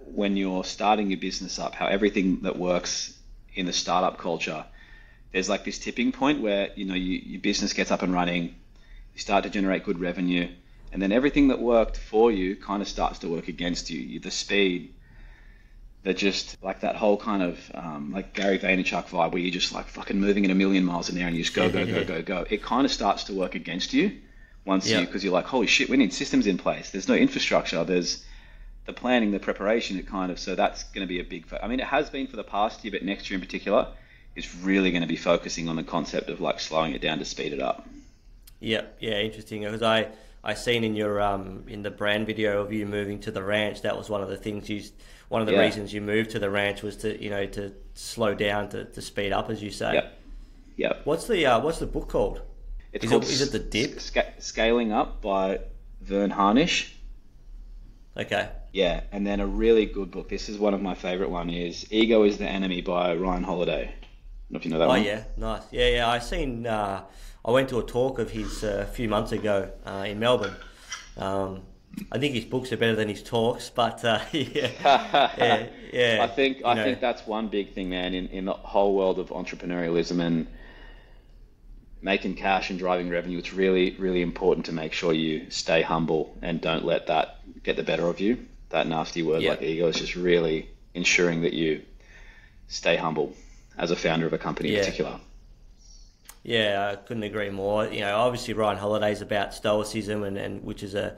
B: when you're starting your business up, how everything that works in the startup culture, there's like this tipping point where, your business gets up and running, you start to generate good revenue, and then everything that worked for you kind of starts to work against you. The speed, just like that whole kind of like Gary Vaynerchuk vibe, where you're just like fucking moving at a million miles an hour and you just go. It kind of starts to work against you because you're like, holy shit, we need systems in place. There's no infrastructure. There's the planning, the preparation, so that's going to be a big, it has been for the past year, but next year in particular is really going to be focusing on the concept of like slowing it down to speed it up. Yeah,
A: interesting. Because I seen in your in the brand video of you moving to the ranch, that was one of the things one of the reasons you moved to the ranch was to to slow down to speed up, as you say.
B: Yep.
A: What's the book called? Is it The Dip?
B: Scaling Up by Vern Harnish.
A: Okay.
B: Yeah, and then a really good book. This is one of my favorite one. Is Ego is the Enemy by Ryan Holiday. I don't know if you know that one.
A: Oh yeah, nice. Yeah. I went to a talk of his a few months ago in Melbourne. I think his books are better than his talks, but yeah.
B: I think that's one big thing, man, in the whole world of entrepreneurialism and making cash and driving revenue. It's really, really important to make sure you stay humble and don't let that get the better of you. That nasty word like ego is just really ensuring that you stay humble as a founder of a company in particular.
A: Yeah, I couldn't agree more. Obviously Ryan Holiday's about stoicism, and which is a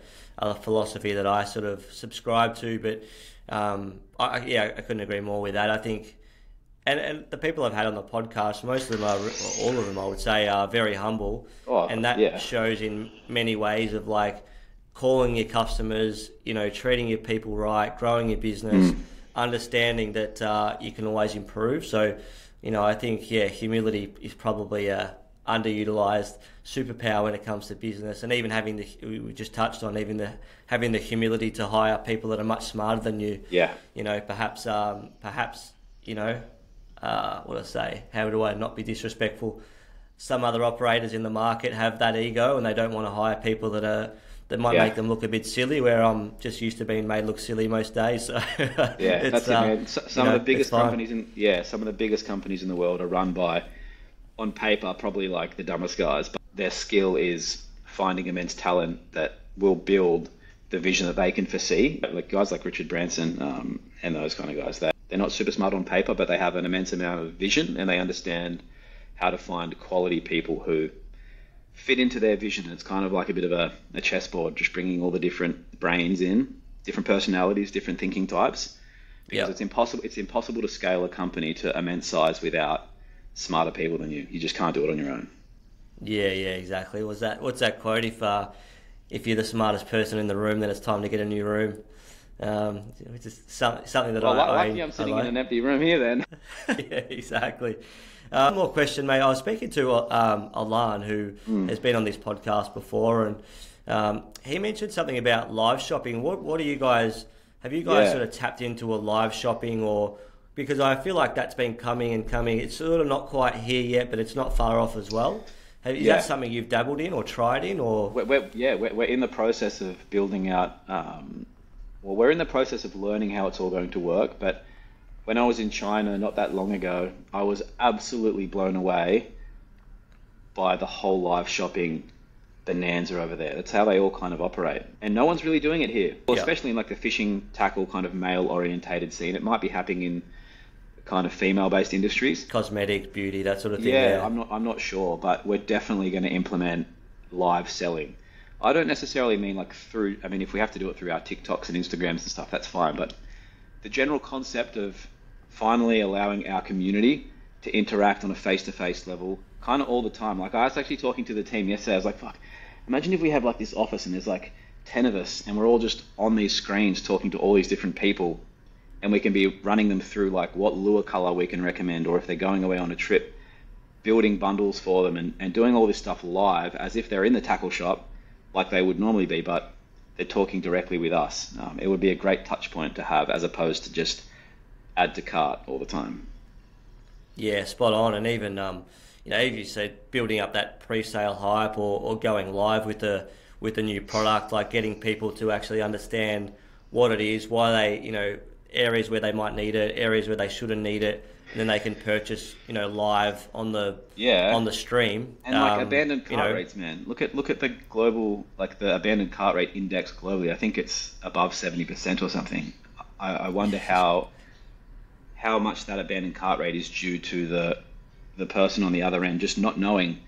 A: philosophy that I sort of subscribe to. But I couldn't agree more with that. I think, and the people I've had on the podcast, most of them all of them, I would say, are very humble, and that shows in many ways of like calling your customers, treating your people right, growing your business, understanding that you can always improve. So, I think, humility is probably a underutilized superpower when it comes to business, and even having we just touched on, having the humility to hire people that are much smarter than you. Yeah. Perhaps, what I say, how do I not be disrespectful? Some other operators in the market have that ego, and they don't want to hire people that might make them look a bit silly, where I'm just used to being made look silly most days. So
B: that's it, man. Some of the biggest companies in the world are run by, on paper, probably like the dumbest guys, but their skill is finding immense talent that will build the vision that they can foresee. Like guys like Richard Branson and those kind of guys, they're not super smart on paper, but they have an immense amount of vision, and they understand how to find quality people who fit into their vision. It's kind of like a bit of a chessboard, just bringing all the different brains in, different personalities, different thinking types. Because it's impossible to scale a company to immense size without smarter people than you. You just can't do it on your own.
A: Yeah, exactly. What's that quote? If you're the smartest person in the room, then it's time to get a new room. Which is something that
B: lucky I'm sitting in an empty room here then.
A: Yeah, exactly. One more question, mate. I was speaking to Alan, who has been on this podcast before, and he mentioned something about live shopping. What are you guys? Have you guys sort of tapped into a live shopping, or because I feel like that's been coming? It's sort of not quite here yet, but it's not far off as well. Is that something you've dabbled in or tried in, or?
B: We're in the process of building out. We're in the process of learning how it's all going to work, but when I was in China not that long ago, I was absolutely blown away by the whole live shopping bonanza over there. That's how they all kind of operate. And no one's really doing it here. Well, especially in like the fishing tackle kind of male orientated scene. It might be happening in kind of female based industries.
A: Cosmetic, beauty, that sort of thing.
B: Yeah, I'm not sure, but we're definitely going to implement live selling. I don't necessarily mean like if we have to do it through our TikToks and Instagrams and stuff, that's fine. But the general concept of finally allowing our community to interact on a face-to-face level kind of all the time. Like I was actually talking to the team yesterday. I was like, fuck, imagine if we have like this office and there's like 10 of us and we're all just on these screens talking to all these different people and we can be running them through like what lure color we can recommend, or if they're going away on a trip, building bundles for them and doing all this stuff live as if they're in the tackle shop like they would normally be, but they're talking directly with us. It would be a great touch point to have as opposed to just add to cart all the time.
A: Yeah, spot on. And even, you know, if you said building up that pre-sale hype or going live with the new product, like getting people to actually understand what it is, why they, you know, areas where they might need it, areas where they shouldn't need it, and then they can purchase, you know, live on the stream.
B: And like abandoned cart rates, man. Look at the global, like the abandoned cart rate index globally. I think it's above 70% or something. I wonder how much that abandoned cart rate is due to the person on the other end just not knowing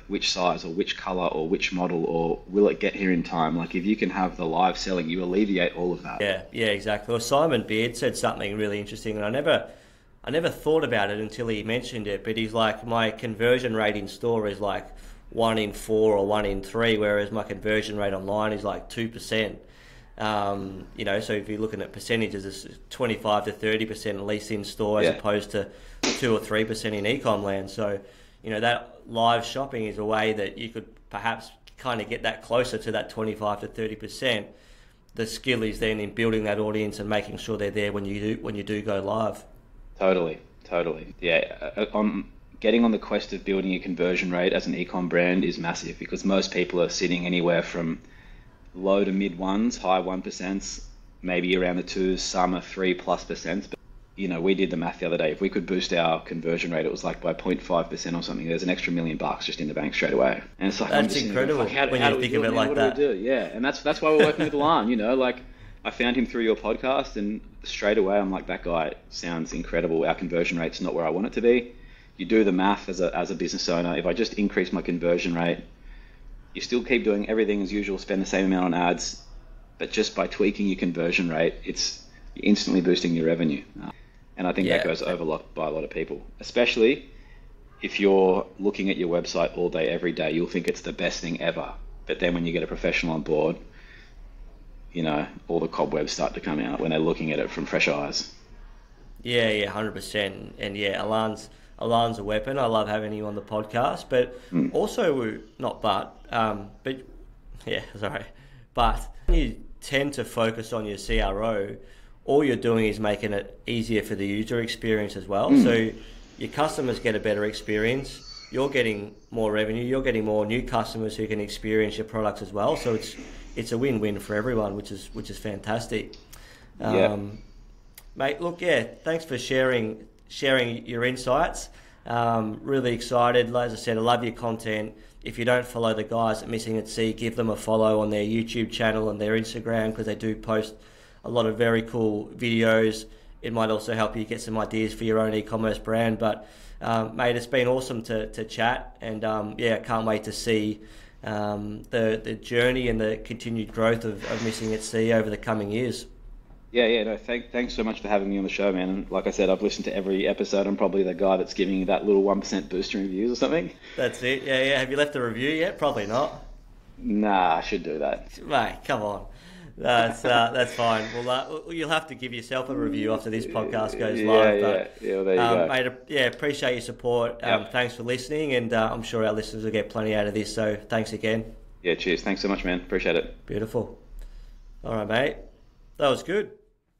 B: which size or which color or which model or will it get here in time. Like if you can have the live selling, you alleviate all of that.
A: Yeah, exactly. Well, Simon Beard said something really interesting, and I never thought about it until he mentioned it, but he's like, my conversion rate in store is like 1 in 4 or 1 in 3, whereas my conversion rate online is like 2%. You know, so if you're looking at percentages, it's 25 to 30% at least in store, as opposed to 2 or 3% in e-com land. So, you know, that live shopping is a way that you could perhaps kind of get that closer to that 25 to 30%. The skill is then in building that audience and making sure they're there when you do go live.
B: Totally. Yeah, getting on the quest of building a conversion rate as an e-com brand is massive, because most people are sitting anywhere from low to mid ones, high 1%, maybe around the 2s, some are 3+%. But, you know, we did the math the other day. If we could boost our conversion rate, it was like by 0.5% or something, there's an extra $1 million just in the bank straight away. And it's like,
A: that's incredible when you think of it like that.
B: What do we do? Yeah, and that's why we're working with Alan. You know, like I found him through your podcast, and straight away I'm like, that guy sounds incredible. Our conversion rate's not where I want it to be. You do the math as a business owner. If I just increase my conversion rate, you still keep doing everything as usual, spend the same amount on ads, but just by tweaking your conversion rate, you're instantly boosting your revenue. And I think that goes overlooked by a lot of people, especially if you're looking at your website all day, every day. You'll think it's the best thing ever. But then when you get a professional on board, you know, all the cobwebs start to come out when they're looking at it from fresh eyes.
A: Yeah, 100%. And yeah, Alan's a weapon. I love having him on the podcast, but also when you tend to focus on your CRO, all you're doing is making it easier for the user experience as well. So your customers get a better experience. You're getting more revenue. You're getting more new customers who can experience your products as well. So it's a win-win for everyone, which is fantastic. Mate, look, thanks for sharing your insights. Really excited. As I said, I love your content. If you don't follow the guys at Missing at Sea, give them a follow on their YouTube channel and their Instagram, because they do post a lot of very cool videos. It might also help you get some ideas for your own e-commerce brand. But mate, it's been awesome to chat, and can't wait to see the journey and the continued growth of Missing at Sea over the coming years.
B: No, thanks so much for having me on the show, man. And like I said, I've listened to every episode. I'm probably the guy that's giving you that little 1% boost in reviews or something.
A: That's it. Yeah. Have you left a review yet? Probably not.
B: Nah, I should do that.
A: Mate, come on. That's fine. Well, you'll have to give yourself a review after this podcast goes live.
B: Well, there you go.
A: Mate, appreciate your support. Thanks for listening, and I'm sure our listeners will get plenty out of this. So thanks again.
B: Yeah, cheers. Thanks so much, man. Appreciate it.
A: Beautiful. All right, mate. That was good.